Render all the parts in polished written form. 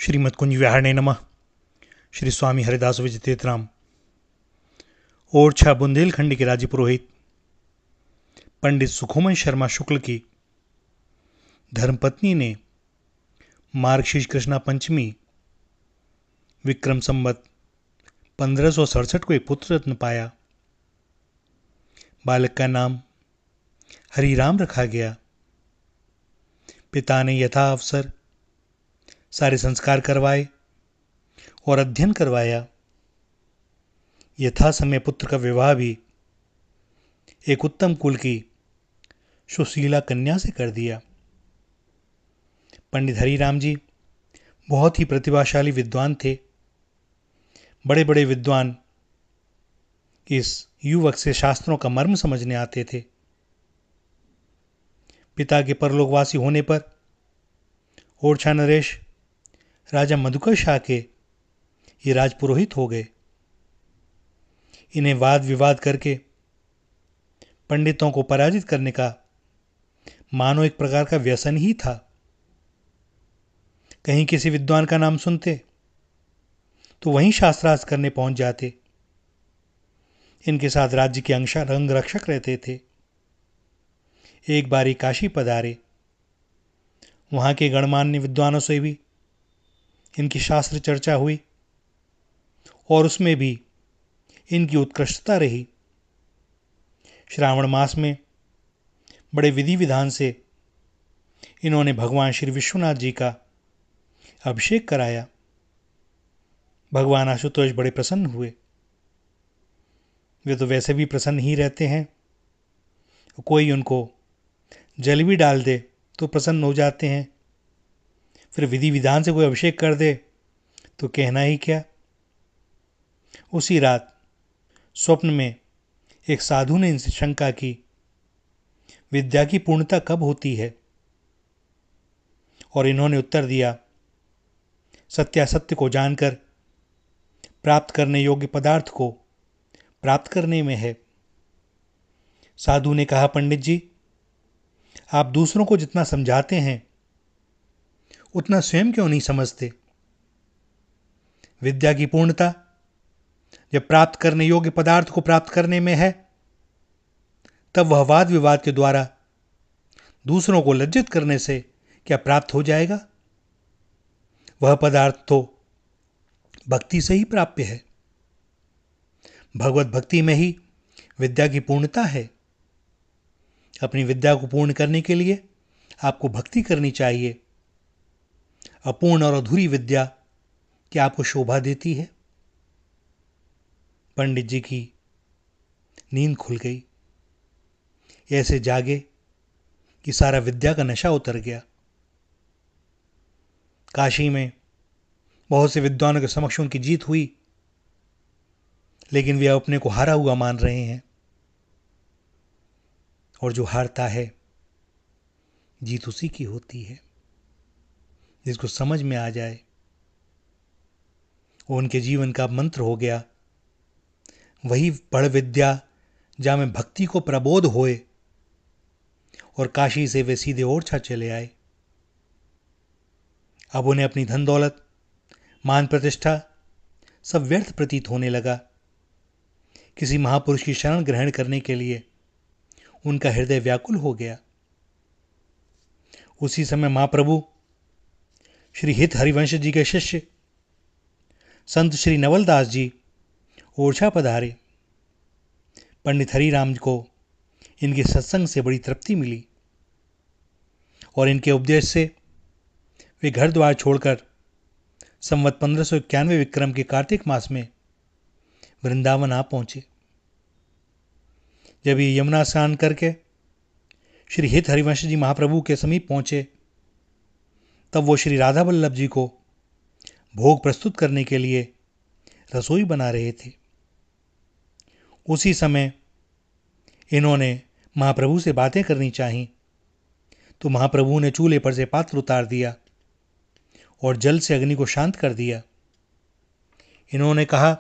श्रीमद कुंज विहारणे नमः। श्री स्वामी हरिदास विजयतीर्थराम। ओरछा बुंदेलखंड के राज्य पुरोहित पंडित सुखोमन शर्मा शुक्ल की धर्मपत्नी ने मार्गशीर्ष कृष्णा पंचमी विक्रम संवत 1567 को एक पुत्र रत्न पाया। बालक का नाम हरिराम रखा गया। पिता ने यथा अवसर सारे संस्कार करवाए और अध्ययन करवाया। यथा समय पुत्र का विवाह भी एक उत्तम कुल की सुशीला कन्या से कर दिया। पंडित हरिराम जी बहुत ही प्रतिभाशाली विद्वान थे। बड़े बड़े विद्वान इस युवक से शास्त्रों का मर्म समझने आते थे। पिता के परलोकवासी होने पर ओरछा नरेश राजा मधुकर शाह के ये राजपुरोहित हो गए। इन्हें वाद विवाद करके पंडितों को पराजित करने का मानो एक प्रकार का व्यसन ही था। कहीं किसी विद्वान का नाम सुनते तो वहीं शास्त्रार्थ करने पहुंच जाते। इनके साथ राज्य के अंग रक्षक रहते थे। एक बारी काशी पधारे। वहां के गणमान्य विद्वानों से भी इनकी शास्त्र चर्चा हुई और उसमें भी इनकी उत्कृष्टता रही। श्रावण मास में बड़े विधि विधान से इन्होंने भगवान श्री विश्वनाथ जी का अभिषेक कराया। भगवान आशुतोष बड़े प्रसन्न हुए। वे तो वैसे भी प्रसन्न ही रहते हैं, कोई उनको जल भी डाल दे तो प्रसन्न हो जाते हैं। फिर विधि विधान से कोई अभिषेक कर दे तो कहना ही क्या। उसी रात स्वप्न में एक साधु ने इनसे शंका की, विद्या की पूर्णता कब होती है? और इन्होंने उत्तर दिया, सत्यासत्य को जानकर प्राप्त करने योग्य पदार्थ को प्राप्त करने में है। साधु ने कहा, पंडित जी, आप दूसरों को जितना समझाते हैं उतना स्वयं क्यों नहीं समझते? विद्या की पूर्णता जब प्राप्त करने योग्य पदार्थ को प्राप्त करने में है, तब वह वाद विवाद के द्वारा दूसरों को लज्जित करने से क्या प्राप्त हो जाएगा? वह पदार्थ तो भक्ति से ही प्राप्य है। भगवत भक्ति में ही विद्या की पूर्णता है। अपनी विद्या को पूर्ण करने के लिए आपको भक्ति करनी चाहिए। अपूर्ण और अधूरी विद्या क्या आपको शोभा देती है? पंडित जी की नींद खुल गई। ऐसे जागे कि सारा विद्या का नशा उतर गया। काशी में बहुत से विद्वानों के समक्ष उनकी जीत हुई, लेकिन वे अपने को हारा हुआ मान रहे हैं। और जो हारता है, जीत उसी की होती है। जिसको समझ में आ जाए वो उनके जीवन का मंत्र हो गया, वही पढ़ विद्या जा में भक्ति को प्रबोध होए। और काशी से वे सीधे ओरछा चले आए। अब उन्हें अपनी धन दौलत, मान प्रतिष्ठा सब व्यर्थ प्रतीत होने लगा। किसी महापुरुष की शरण ग्रहण करने के लिए उनका हृदय व्याकुल हो गया। उसी समय महाप्रभु श्री हित हरिवंश जी के शिष्य संत श्री नवलदास जी ओरछा पधारे। पंडित हरिराम को इनके सत्संग से बड़ी तृप्ति मिली और इनके उपदेश से वे घर द्वार छोड़कर संवत 1591 विक्रम के कार्तिक मास में वृंदावन आ पहुंचे। जब ये यमुना स्नान करके श्री हित हरिवंश जी महाप्रभु के समीप पहुंचे, तब वो श्री राधा वल्लभ जी को भोग प्रस्तुत करने के लिए रसोई बना रहे थे। उसी समय इन्होंने महाप्रभु से बातें करनी चाहीं, तो महाप्रभु ने चूल्हे पर से पात्र उतार दिया और जल से अग्नि को शांत कर दिया। इन्होंने कहा,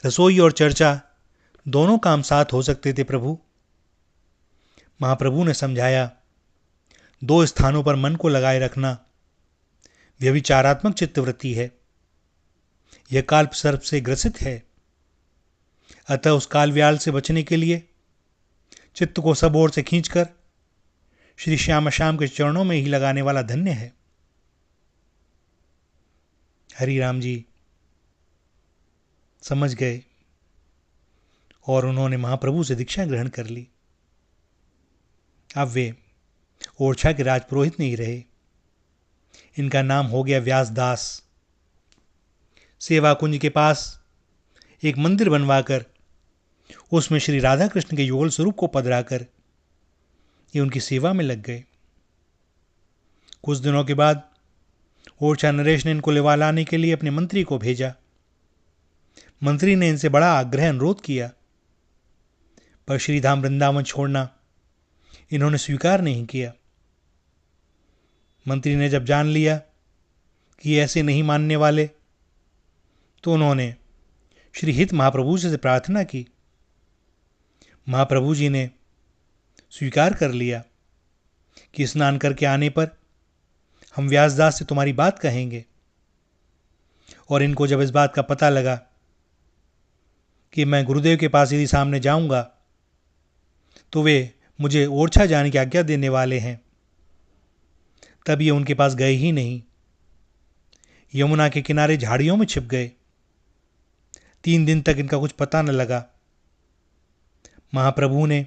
रसोई और चर्चा दोनों काम साथ हो सकते थे प्रभु। महाप्रभु ने समझाया, दो स्थानों पर मन को लगाए रखना व्यभिचारात्मक चित्तवृत्ति है। यह काल्प सर्प से ग्रसित है। अतः उस काल व्याल से बचने के लिए चित्त को सब ओर से खींचकर श्री श्याम श्याम के चरणों में ही लगाने वाला धन्य है। हरि राम जी समझ गए और उन्होंने महाप्रभु से दीक्षा ग्रहण कर ली। अब वे ओरछा के राजपुरोहित नहीं रहे। इनका नाम हो गया व्यासदास। सेवा कुंज के पास एक मंदिर बनवाकर उसमें श्री राधा कृष्ण के युगल स्वरूप को पधराकर ये उनकी सेवा में लग गए। कुछ दिनों के बाद ओरछा नरेश ने इनको लेवा लाने के लिए अपने मंत्री को भेजा। मंत्री ने इनसे बड़ा आग्रह अनुरोध किया, पर श्रीधाम वृंदावन छोड़ना इन्होंने स्वीकार नहीं किया। मंत्री ने जब जान लिया कि ऐसे नहीं मानने वाले, तो उन्होंने श्री हित महाप्रभु से प्रार्थना की। महाप्रभु जी ने स्वीकार कर लिया कि स्नान करके आने पर हम व्यासदास से तुम्हारी बात कहेंगे। और इनको जब इस बात का पता लगा कि मैं गुरुदेव के पास यदि सामने जाऊंगा तो वे मुझे ओरछा जाने की आज्ञा देने वाले हैं, तब ये उनके पास गए ही नहीं। यमुना के किनारे झाड़ियों में छिप गए। 3 दिन तक इनका कुछ पता न लगा। महाप्रभु ने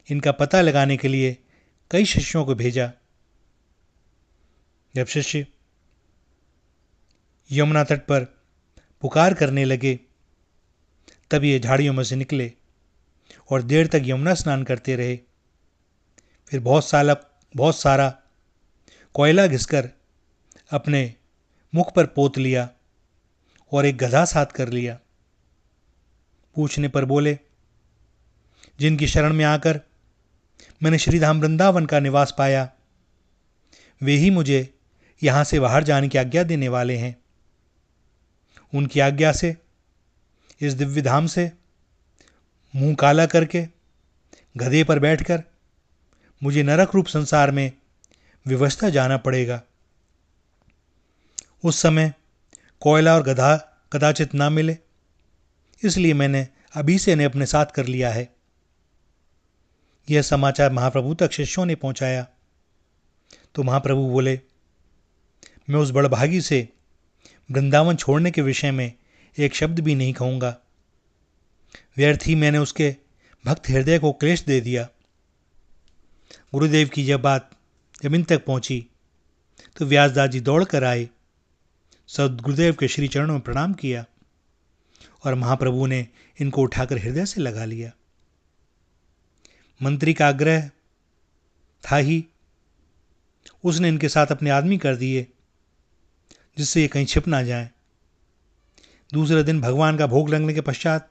इनका पता लगाने के लिए कई शिष्यों को भेजा। जब शिष्य यमुना तट पर पुकार करने लगे, तब ये झाड़ियों में से निकले और देर तक यमुना स्नान करते रहे। फिर बहुत सारा कोयला घिसकर अपने मुख पर पोत लिया और एक गधा साथ कर लिया। पूछने पर बोले, जिनकी शरण में आकर मैंने श्रीधाम वृंदावन का निवास पाया, वे ही मुझे यहां से बाहर जाने की आज्ञा देने वाले हैं। उनकी आज्ञा से इस दिव्य धाम से मुंह काला करके गधे पर बैठकर मुझे नरक रूप संसार में विवशता जाना पड़ेगा। उस समय कोयला और गधा कदाचित ना मिले, इसलिए मैंने अभी से इन्हें अपने साथ कर लिया है। यह समाचार महाप्रभु तक शिष्यों ने पहुंचाया तो महाप्रभु बोले, मैं उस बड़भागी से वृंदावन छोड़ने के विषय में एक शब्द भी नहीं कहूंगा। व्यर्थ ही मैंने उसके भक्त हृदय को क्लेश दे दिया। गुरुदेव की यह बात जब इन तक पहुंची तो व्यासदास जी दौड़ कर आए, सदगुरुदेव के श्री चरणों में प्रणाम किया और महाप्रभु ने इनको उठाकर हृदय से लगा लिया। मंत्री का आग्रह था ही, उसने इनके साथ अपने आदमी कर दिए जिससे ये कहीं छिप ना जाए। दूसरे दिन भगवान का भोग लगने के पश्चात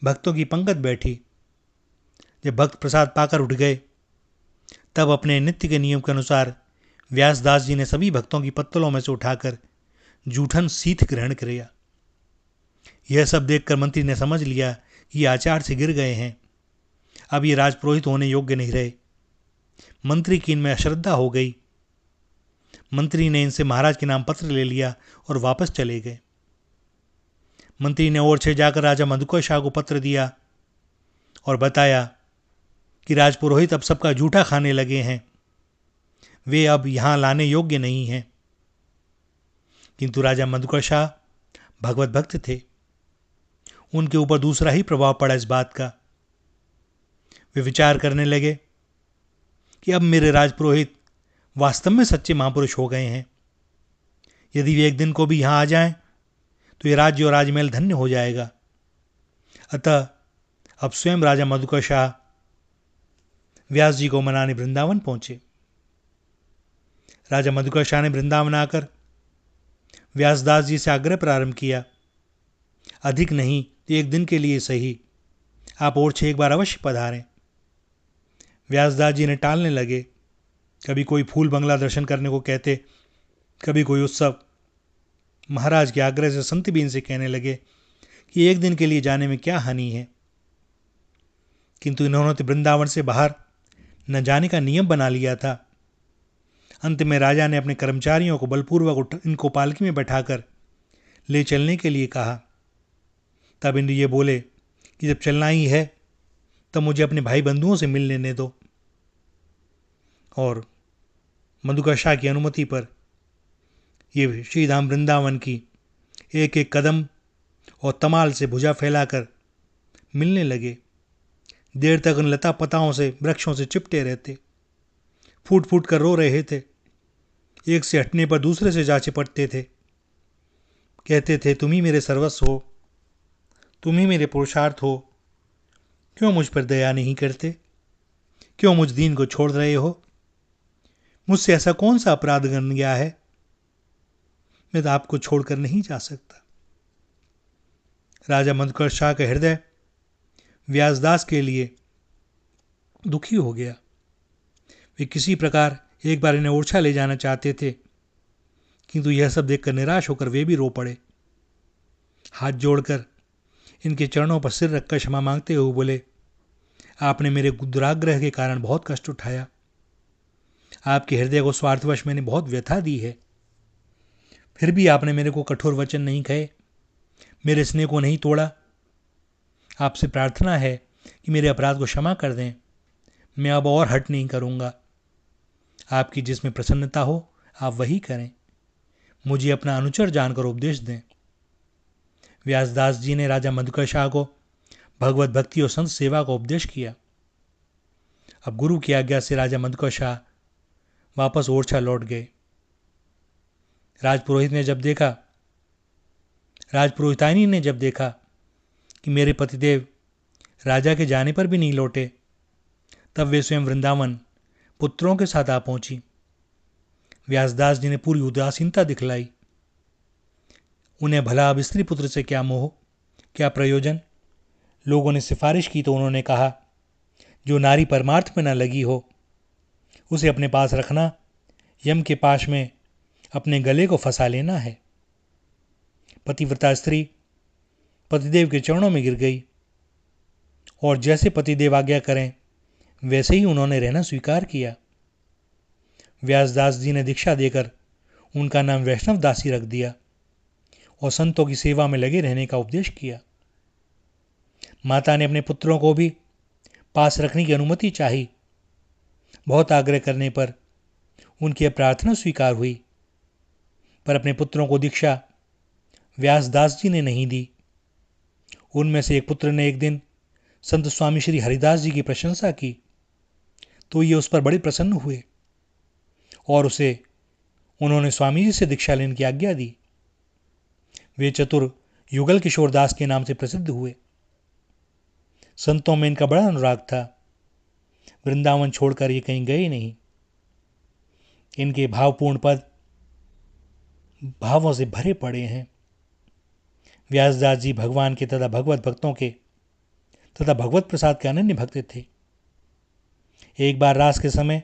भक्तों की पंगत बैठी। जब भक्त प्रसाद पाकर उठ गए, तब अपने नित्य के नियम के अनुसार व्यासदास जी ने सभी भक्तों की पत्तलों में से उठाकर जूठन सीथ ग्रहण किया। यह सब देखकर मंत्री ने समझ लिया कि ये आचार से गिर गए हैं, अब ये राजपुरोहित होने योग्य नहीं रहे। मंत्री की इनमें अश्रद्धा हो गई। मंत्री ने इनसे महाराज के नाम पत्र ले लिया और वापस चले गए। मंत्री ने ओरछे जाकर राजा मधुकर शाह को पत्र दिया और बताया कि राजपुरोहित अब सबका जूठा खाने लगे हैं, वे अब यहां लाने योग्य नहीं हैं। किंतु राजा मधुकर शाह भगवत भक्त थे। उनके ऊपर दूसरा ही प्रभाव पड़ा इस बात का। वे विचार करने लगे कि अब मेरे राजपुरोहित वास्तव में सच्चे महापुरुष हो गए हैं। यदि वे एक दिन को भी यहां आ जाएं तो ये राज्य और राजमहल धन्य हो जाएगा। अतः अब स्वयं राजा मधुकर शाह व्यास जी को मनाने वृंदावन पहुंचे। राजा मधुकर शाह ने वृंदावन आकर व्यासदास जी से आग्रह प्रारंभ किया, अधिक नहीं तो एक दिन के लिए सही आप ओरछे एक बार अवश्य पधारें। व्यासदास जी ने टालने लगे। कभी कोई फूल बंगला दर्शन करने को कहते, कभी कोई उत्सव। महाराज के आग्रह से संत भी इनसे कहने लगे कि एक दिन के लिए जाने में क्या हानि है। किंतु इन्होंने तो वृंदावन से बाहर न जाने का नियम बना लिया था। अंत में राजा ने अपने कर्मचारियों को बलपूर्वक इनको पालकी में बैठाकर ले चलने के लिए कहा। तब इंद्र ये बोले कि जब चलना ही है तब मुझे अपने भाई बंधुओं से मिल लेने दो। और मधुकर शाह की अनुमति पर ये श्रीधाम वृंदावन की एक एक कदम और तमाल से भुजा फैलाकर मिलने लगे। देर तक उन लता पताओं से वृक्षों से चिपटे रहते, फूट फूट कर रो रहे थे। एक से हटने पर दूसरे से जा चिपटते थे, कहते थे तुम ही मेरे सर्वस्व हो, तुम ही मेरे पुरुषार्थ हो, क्यों मुझ पर दया नहीं करते, क्यों मुझ दीन को छोड़ रहे हो, मुझसे ऐसा कौन सा अपराध बन गया है, मैं तो आपको छोड़कर नहीं जा सकता। राजा मधुकर शाह का हृदय व्यासदास के लिए दुखी हो गया। वे किसी प्रकार एक बार इन्हें ओरछा ले जाना चाहते थे, किंतु यह सब देखकर निराश होकर वे भी रो पड़े। हाथ जोड़कर इनके चरणों पर सिर रखकर क्षमा मांगते हुए बोले, आपने मेरे दुराग्रह के कारण बहुत कष्ट उठाया, आपके हृदय को स्वार्थवश मैंने बहुत व्यथा दी है, फिर भी आपने मेरे को कठोर वचन नहीं कहे, मेरे स्नेह को नहीं तोड़ा। आपसे प्रार्थना है कि मेरे अपराध को क्षमा कर दें, मैं अब और हट नहीं करूंगा। आपकी जिसमें प्रसन्नता हो आप वही करें, मुझे अपना अनुचर जानकर उपदेश दें। व्यासदास जी ने राजा मधुकर शाह को भगवत भक्ति और संत सेवा का उपदेश किया। अब गुरु की आज्ञा से राजा मधुकर शाह वापस ओरछा लौट गए। राजपुरोहितानी ने जब देखा कि मेरे पतिदेव राजा के जाने पर भी नहीं लौटे, तब वे स्वयं वृंदावन पुत्रों के साथ आ पहुंची। व्यासदास जी ने पूरी उदासीनता दिखलाई। उन्हें भला अब स्त्री पुत्र से क्या मोह, क्या प्रयोजन। लोगों ने सिफारिश की तो उन्होंने कहा, जो नारी परमार्थ में न लगी हो उसे अपने पास रखना यम के पाश में अपने गले को फंसा लेना है। पतिव्रता स्त्री पतिदेव के चरणों में गिर गई और जैसे पतिदेव आज्ञा करें वैसे ही उन्होंने रहना स्वीकार किया। व्यासदास जी ने दीक्षा देकर उनका नाम वैष्णव दासी रख दिया और संतों की सेवा में लगे रहने का उपदेश किया। माता ने अपने पुत्रों को भी पास रखने की अनुमति चाही। बहुत आग्रह करने पर उनकी प्रार्थना स्वीकार हुई, पर अपने पुत्रों को दीक्षा व्यासदास जी ने नहीं दी। उनमें से एक पुत्र ने एक दिन संत स्वामी श्री हरिदास जी की प्रशंसा की तो ये उस पर बड़े प्रसन्न हुए और उन्होंने स्वामी जी से दीक्षा लेने की आज्ञा दी। वे चतुर युगल किशोर दास के नाम से प्रसिद्ध हुए। संतों में इनका बड़ा अनुराग था। वृंदावन छोड़कर ये कहीं गए नहीं। इनके भावपूर्ण पद भावों से भरे पड़े हैं। व्यासदास जी भगवान के तथा भगवत भक्तों के तथा भगवत प्रसाद के अनन्य भक्त थे। एक बार रास के समय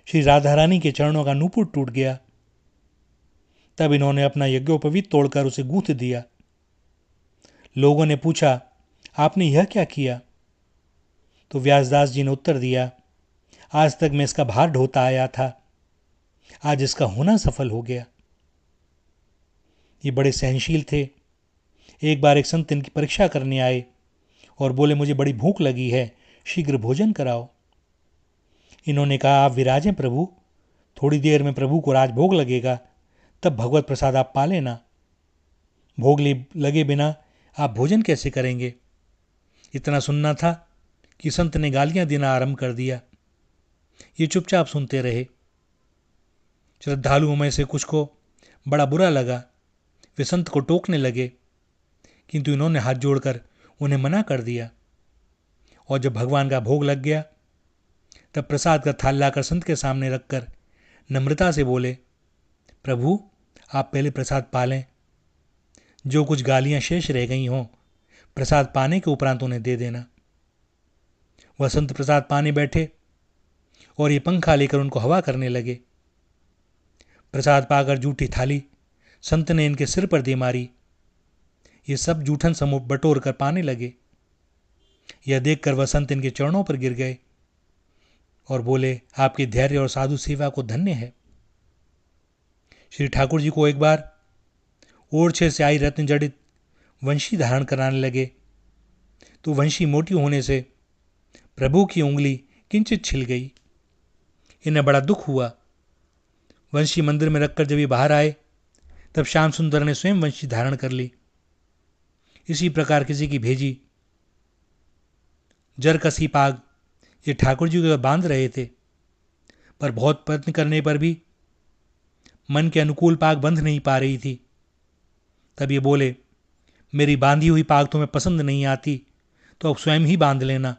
श्री राधा रानी के चरणों का नूपुर टूट गया। तब इन्होंने अपना यज्ञोपवीत तोड़कर उसे गूंथ दिया। लोगों ने पूछा, आपने यह क्या किया? तो व्यासदास जी ने उत्तर दिया, आज तक मैं इसका भार ढोता आया था, आज इसका होना सफल हो गया। ये बड़े सहनशील थे। एक बार एक संत इनकी परीक्षा करने आए और बोले, मुझे बड़ी भूख लगी है, शीघ्र भोजन कराओ। इन्होंने कहा, आप विराजें प्रभु, थोड़ी देर में प्रभु को राजभोग लगेगा, तब भगवत प्रसाद आप पा लेना। भोग लगे बिना आप भोजन कैसे करेंगे? इतना सुनना था कि संत ने गालियां देना आरंभ कर दिया। ये चुपचाप सुनते रहे। श्रद्धालुओं में से कुछ को बड़ा बुरा लगा। वे संत को टोकने लगे, किंतु इन्होंने हाथ जोड़कर उन्हें मना कर दिया। और जब भगवान का भोग लग गया तब प्रसाद का थाल लाकर संत के सामने रखकर नम्रता से बोले, प्रभु आप पहले प्रसाद पा लें, जो कुछ गालियां शेष रह गई हों प्रसाद पाने के उपरांत उन्हें दे देना। वह संत प्रसाद पाने बैठे और ये पंखा लेकर उनको हवा करने लगे। प्रसाद पाकर जूठी थाली संत ने इनके सिर पर दे मारी। ये सब जूठन समूह बटोर कर पाने लगे। यह देखकर वह संत इनके चरणों पर गिर गए और बोले, आपके धैर्य और साधु सेवा को धन्य है। श्री ठाकुर जी को एक बार ओरछे से आई रत्न जड़ित वंशी धारण कराने लगे तो वंशी मोटी होने से प्रभु की उंगली किंचित छिल गई। इन्हें बड़ा दुख हुआ। वंशी मंदिर में रखकर जब ये बाहर आए तब श्याम सुंदर ने स्वयं वंशी धारण कर ली। इसी प्रकार किसी की भेजी जरकसी पाग ये ठाकुर जी को बांध रहे थे, पर बहुत प्रयत्न करने पर भी मन के अनुकूल पाग बंध नहीं पा रही थी। तब ये बोले, मेरी बांधी हुई पाग तुम्हें पसंद नहीं आती तो अब स्वयं ही बांध लेना।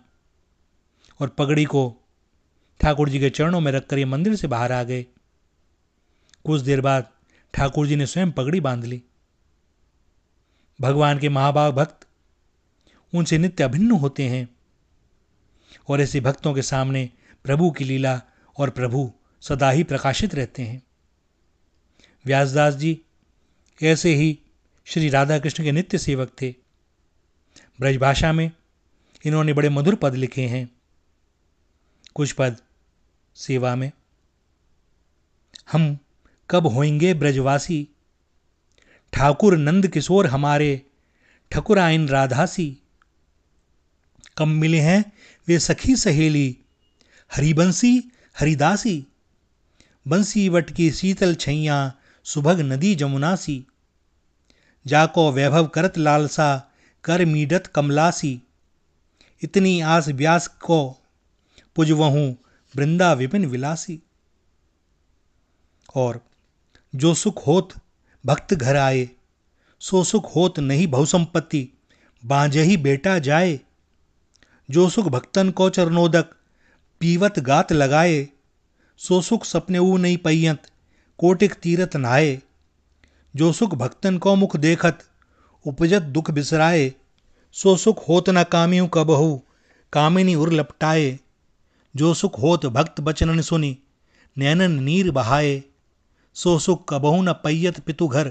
और पगड़ी को ठाकुर जी के चरणों में रखकर ये मंदिर से बाहर आ गए। कुछ देर बाद ठाकुर जी ने स्वयं पगड़ी बांध ली। भगवान के महाभाग भक्त उनसे नित्य अभिन्न होते हैं और ऐसे भक्तों के सामने प्रभु की लीला और प्रभु सदा ही प्रकाशित रहते हैं। व्यासदास जी ऐसे ही श्री राधा कृष्ण के नित्य सेवक थे। ब्रजभाषा में इन्होंने बड़े मधुर पद लिखे हैं। कुछ पद सेवा में, हम कब होंगे ब्रजवासी, ठाकुर नंद किशोर हमारे, ठकुराइन राधासी। कब मिले हैं वे सखी सहेली, हरिबंसी हरिदासी। बंसी वट की शीतल छैया, सुभग नदी जमुनासी। जाको वैभव करत लालसा, कर मीडत कमलासी। इतनी आस व्यास को पुजवहूं, वृंदा विपिन विलासी। और जो सुख होत भक्त घर आए, सो सुख होत नहीं बहुसंपत्ति, बांझही बेटा जाए। जो सुख भक्तन को चरणोदक, पीवत गात लगाए। सो सुख सपने ऊ नहीं पैयत, कोटिक तीरथ नहाए। जो सुख भक्तन को मुख देखत, उपजत दुख बिसराए। सो सुख होत न कामियों कबहू, कामिनी उर लपटाए। जो सुख होत भक्त बचनन सुनी, नैनन नीर बहाए। सो सुख कबहू न पैयत पितु घर,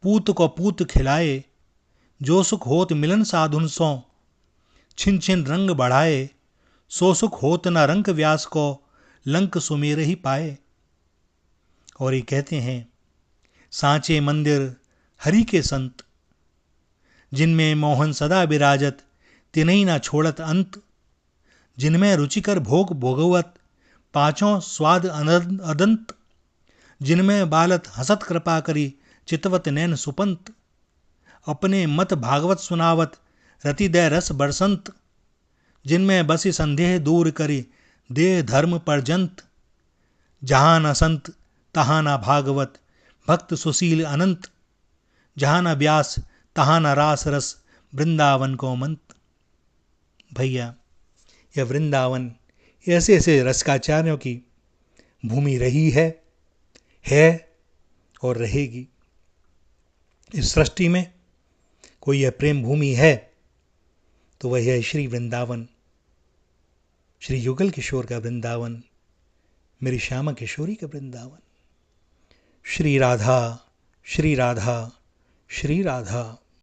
पूत को पूत खिलाए। जो सुख होत मिलन साधुन सो, छिन छिन रंग बढ़ाए। सो सुख होत न रंक व्यास को, लंक सुमेर ही पाए। और ये कहते हैं, सांचे मंदिर हरि के संत, जिनमें मोहन सदा विराजत, तिन्हीं न छोड़त अंत। जिनमें रुचिकर भोग भोगवत, पांचों स्वाद अदंत। जिनमें बालत हसत कृपा करी, चितवत नैन सुपंत। अपने मत भागवत सुनावत, रतिदय रस बरसंत। जिनमें बसी संदेह दूर करी, देह धर्म परजंत। जहां न संत तहां न भागवत, भक्त सुशील अनंत। जहां न व्यास तहां न रास रस, वृंदावन को मंत। भैया, यह वृंदावन ऐसे ऐसे रसकाचार्यों की भूमि रही है और रहेगी। इस सृष्टि में कोई यह प्रेम भूमि है तो वह है श्री वृंदावन, श्री युगल किशोर का वृंदावन, मेरी श्यामा किशोरी का वृंदावन। श्री राधा श्री राधा श्री राधा।